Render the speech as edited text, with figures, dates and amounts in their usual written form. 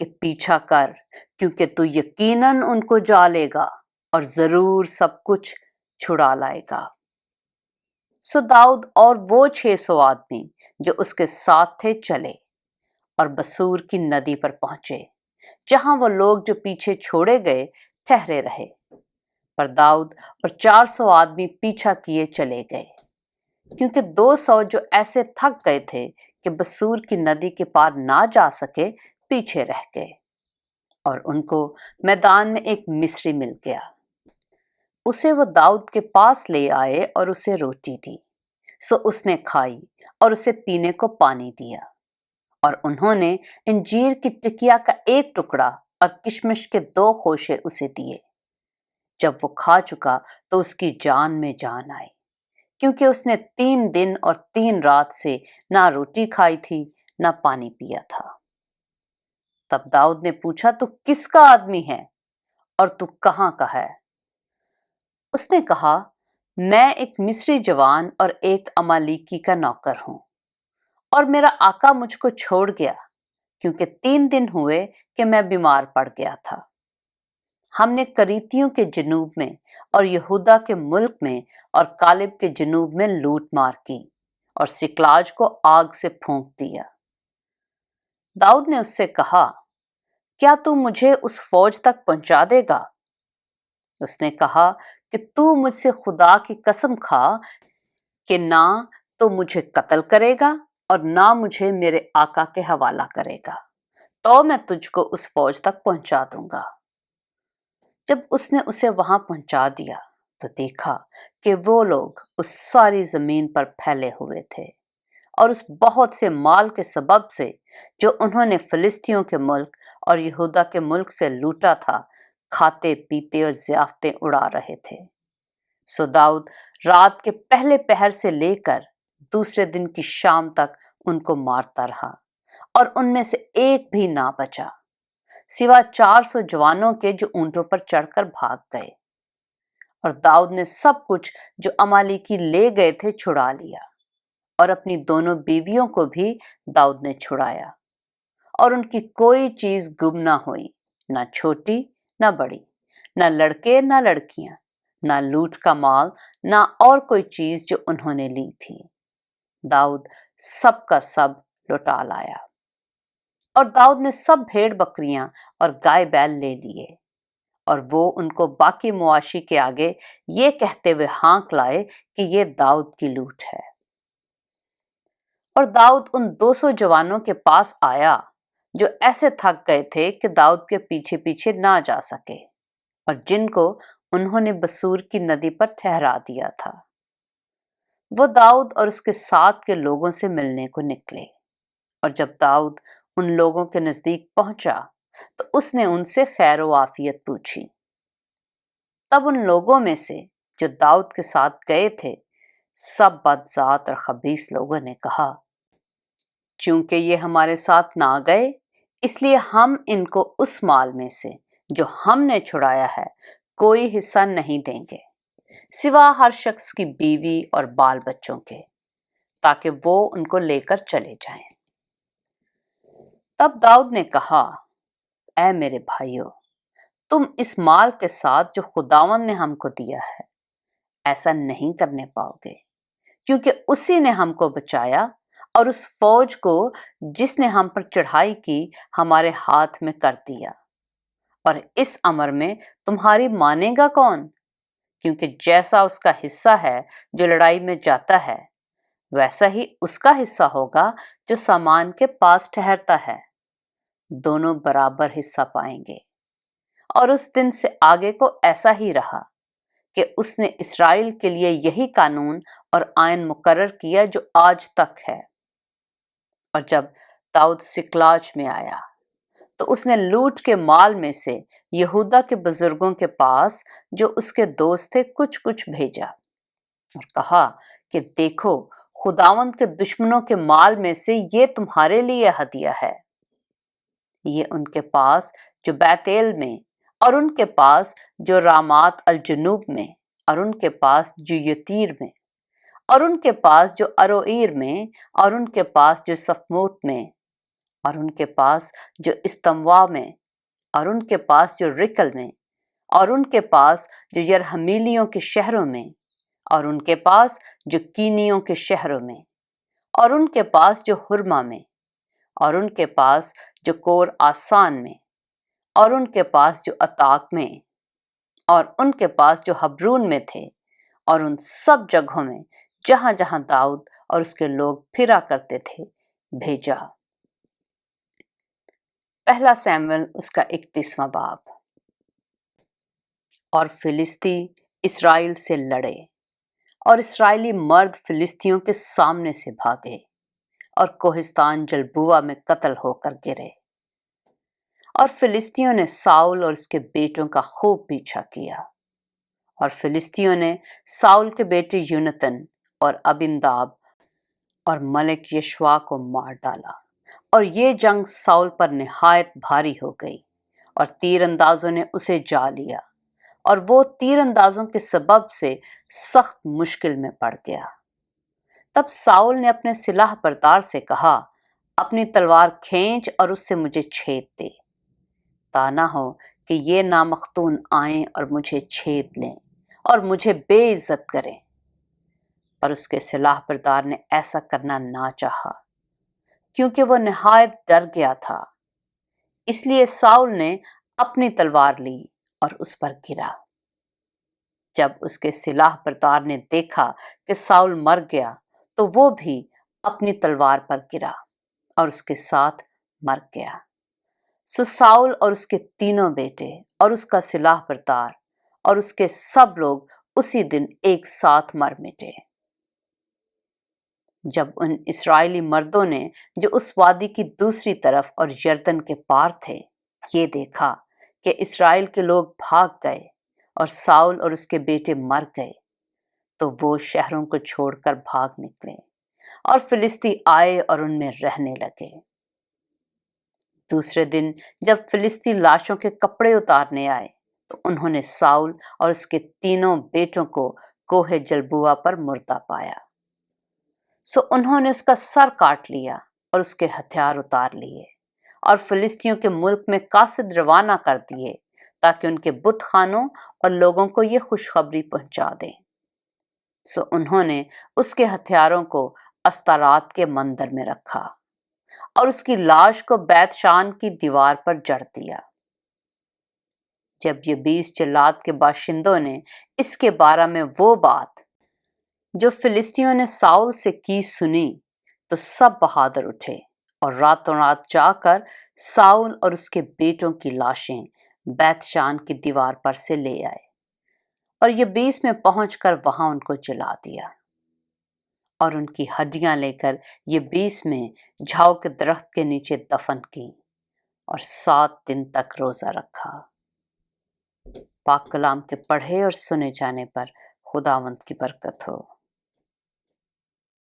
کہ پیچھا کر، کیونکہ تو یقیناً ان کو جا لے گا اور ضرور سب کچھ چھڑا لائے گا۔ سو داؤد اور وہ 600 آدمی جو اس کے ساتھ تھے چلے اور بصور کی ندی پر پہنچے، جہاں وہ لوگ جو پیچھے چھوڑے گئے ٹھہرے رہے، پر داؤد اور 400 آدمی پیچھا کیے چلے گئے، کیونکہ 200 جو ایسے تھک گئے تھے کہ بصور کی ندی کے پار نہ جا سکے پیچھے رہ گئے، اور ان کو میدان میں ایک مصری مل گیا۔ اسے وہ داؤد کے پاس لے آئے اور اسے روٹی دی، سو اس نے کھائی اور اسے پینے کو پانی دیا، اور انہوں نے انجیر کی ٹکیا کا ایک ٹکڑا اور کشمش کے 2 خوشے اسے دیے۔ جب وہ کھا چکا تو اس کی جان میں جان آئی، کیونکہ اس نے 3 دن اور 3 رات سے نہ روٹی کھائی تھی نہ پانی پیا تھا۔ تب داؤد نے پوچھا، تو کس کا آدمی ہے اور تو کہاں کا ہے؟ اس نے کہا، میں ایک مصری جوان اور ایک امالیکی کا نوکر ہوں، اور میرا آقا مجھ کو چھوڑ گیا، کیونکہ 3 دن ہوئے کہ میں بیمار پڑ گیا تھا۔ ہم نے کریتیوں کے جنوب میں اور یہودا کے ملک میں اور کالب کے جنوب میں لوٹ مار کی اور سکلاج کو آگ سے پھونک دیا۔ داؤد نے اس سے کہا، کیا تو مجھے اس فوج تک پہنچا دے گا؟ اس نے کہا کہ تو مجھ سے خدا کی قسم کھا کہ نہ تو مجھے قتل کرے گا اور نہ مجھے میرے آقا کے حوالہ کرے گا، تو میں تجھ کو اس فوج تک پہنچا دوں گا۔ جب اس نے اسے وہاں پہنچا دیا تو دیکھا کہ وہ لوگ اس ساری زمین پر پھیلے ہوئے تھے، اور اس بہت سے مال کے سبب سے جو انہوں نے فلسطینیوں کے ملک اور یہودا کے ملک سے لوٹا تھا، کھاتے پیتے اور ضیافتیں اڑا رہے تھے۔ سو داؤد رات کے پہلے پہر سے لے کر دوسرے دن کی شام تک ان کو مارتا رہا، اور ان میں سے ایک بھی نہ بچا، سوا 400 جوانوں کے جو اونٹوں پر چڑھ کر بھاگ گئے۔ اور داؤد نے سب کچھ جو امالیکی لے گئے تھے چھڑا لیا، اور اپنی دونوں بیویوں کو بھی داؤد نے چھڑایا، اور ان کی کوئی چیز گم نہ ہوئی، نہ چھوٹی نہ بڑی، نہ لڑکے نہ لڑکیاں، نہ لوٹ کا مال، نہ اور کوئی چیز جو انہوں نے لی تھی۔ داؤد سب کا سب لوٹا لایا۔ اور داؤد نے سب بھیڑ بکریاں اور گائے بیل لے لیے، اور وہ ان کو باقی مواشی کے آگے یہ کہتے ہوئے ہانک لائے کہ یہ داؤد کی لوٹ ہے۔ اور داؤد ان 200 جوانوں کے پاس آیا جو ایسے تھک گئے تھے کہ داؤد کے پیچھے پیچھے نہ جا سکے، اور جن کو انہوں نے بصور کی ندی پر ٹھہرا دیا تھا۔ وہ داؤد اور اس کے ساتھ کے لوگوں سے ملنے کو نکلے، اور جب داؤد ان لوگوں کے نزدیک پہنچا تو اس نے ان سے خیر و عافیت پوچھی۔ تب ان لوگوں میں سے جو داؤد کے ساتھ گئے تھے سب بدذات اور خبیث لوگوں نے کہا، چونکہ یہ ہمارے ساتھ نہ گئے، اس لیے ہم ان کو اس مال میں سے جو ہم نے چھڑایا ہے کوئی حصہ نہیں دیں گے، سوا ہر شخص کی بیوی اور بال بچوں کے، تاکہ وہ ان کو لے کر چلے جائیں۔ تب داؤد نے کہا، اے میرے بھائیو، تم اس مال کے ساتھ جو خداوند نے ہم کو دیا ہے ایسا نہیں کرنے پاؤ گے، کیونکہ اسی نے ہم کو بچایا اور اس فوج کو جس نے ہم پر چڑھائی کی ہمارے ہاتھ میں کر دیا، اور اس امر میں تمہاری مانے گا کون؟ کیونکہ جیسا اس کا حصہ ہے جو لڑائی میں جاتا ہے، ویسا ہی اس کا حصہ ہوگا جو سامان کے پاس ٹھہرتا ہے، دونوں برابر حصہ پائیں گے۔ اور اس دن سے آگے کو ایسا ہی رہا کہ اس نے اسرائیل کے لیے یہی قانون اور آئین مقرر کیا جو آج تک ہے۔ اور جب داؤد سکلاج میں آیا تو اس نے لوٹ کے مال میں سے یہودا کے بزرگوں کے پاس جو اس کے دوست تھے کچھ کچھ بھیجا، اور کہا کہ دیکھو، خداوند کے دشمنوں کے مال میں سے یہ تمہارے لیے ہدیہ ہے۔ یہ ان کے پاس جو بیتیل میں، اور ان کے پاس جو رامات الجنوب میں، اور ان کے پاس جو یتیر میں، اور ان کے پاس جو اروئیر میں، اور ان کے پاس جو صفموت میں، اور ان کے پاس جو استموا میں، اور ان کے پاس جو رکل میں، اور ان کے پاس جو یرحمیلیوں کے شہروں میں، اور ان کے پاس جو کینیوں کے شہروں میں، اور ان کے پاس جو ہرما میں، اور ان کے پاس جو کور آسان میں، اور ان کے پاس جو عتاق میں، اور ان کے پاس جو حبرون میں تھے، اور ان سب جگہوں میں جہاں جہاں داؤد اور اس کے لوگ پھرا کرتے تھے بھیجا۔ پہلا سیموئیل اس کا 31واں باب۔ اور فلسطی اسرائیل سے لڑے، اور اسرائیلی مرد فلسطیوں کے سامنے سے بھاگے، اور کوہستان جلبوہ میں قتل ہو کر گرے۔ اور فلسطیوں نے ساؤل اور اس کے بیٹوں کا خوب پیچھا کیا، اور فلسطیوں نے ساؤل کے بیٹے یونتن اور ابنداب اور ملک یشوا کو مار ڈالا، اور یہ جنگ ساؤل پر نہایت بھاری ہو گئی، اور تیر اندازوں نے اسے جا لیا، اور وہ تیر اندازوں کے سبب سے سخت مشکل میں پڑ گیا۔ تب ساؤل نے اپنے سلاح بردار سے کہا، اپنی تلوار کھینچ اور اس سے مجھے چھید دے، تا نہ ہو کہ یہ نامختون آئیں اور مجھے چھید لیں اور مجھے بے عزت کریں۔ پر اس کے سلاح بردار نے ایسا کرنا نہ چاہا، کیونکہ وہ نہایت ڈر گیا تھا۔ اس لیے ساؤل نے اپنی تلوار لی اور اس پر گرا۔ جب اس کے سلاح بردار نے دیکھا کہ ساؤل مر گیا تو وہ بھی اپنی تلوار پر گرا اور اس کے ساتھ مر گیا۔ سو ساؤل اور اس کے تینوں بیٹے اور اس کا سلاح بردار اور اس کے سب لوگ اسی دن ایک ساتھ مر مٹے۔ جب ان اسرائیلی مردوں نے جو اس وادی کی دوسری طرف اور یردن کے پار تھے یہ دیکھا کہ اسرائیل کے لوگ بھاگ گئے اور ساؤل اور اس کے بیٹے مر گئے، تو وہ شہروں کو چھوڑ کر بھاگ نکلے، اور فلسطی آئے اور ان میں رہنے لگے۔ دوسرے دن جب فلسطی لاشوں کے کپڑے اتارنے آئے تو انہوں نے ساؤل اور اس کے تینوں بیٹوں کو کوہ جلبوہ پر مردہ پایا۔ سو انہوں نے اس کا سر کاٹ لیا اور اس کے ہتھیار اتار لیے، اور فلسطیوں کے ملک میں قاصد روانہ کر دیے تاکہ ان کے بت خانوں اور لوگوں کو یہ خوشخبری پہنچا دیں۔ سو انہوں نے اس کے ہتھیاروں کو استارات کے مندر میں رکھا اور اس کی لاش کو بیت شان کی دیوار پر جڑ دیا۔ جب یہ 20 جلاد کے باشندوں نے اس کے بارے میں وہ بات جو فلسطیوں نے ساؤل سے کی سنی تو سب بہادر اٹھے اور راتوں رات جا کر ساؤل اور اس کے بیٹوں کی لاشیں بیت شان کی دیوار پر سے لے آئے، اور یہ 20 میں پہنچ کر وہاں ان کو جلا دیا، اور ان کی ہڈیاں لے کر یہ 20 میں جھاؤ کے درخت کے نیچے دفن کی، اور 7 دن تک روزہ رکھا۔ پاک کلام کے پڑھے اور سنے جانے پر خداوند کی برکت ہو۔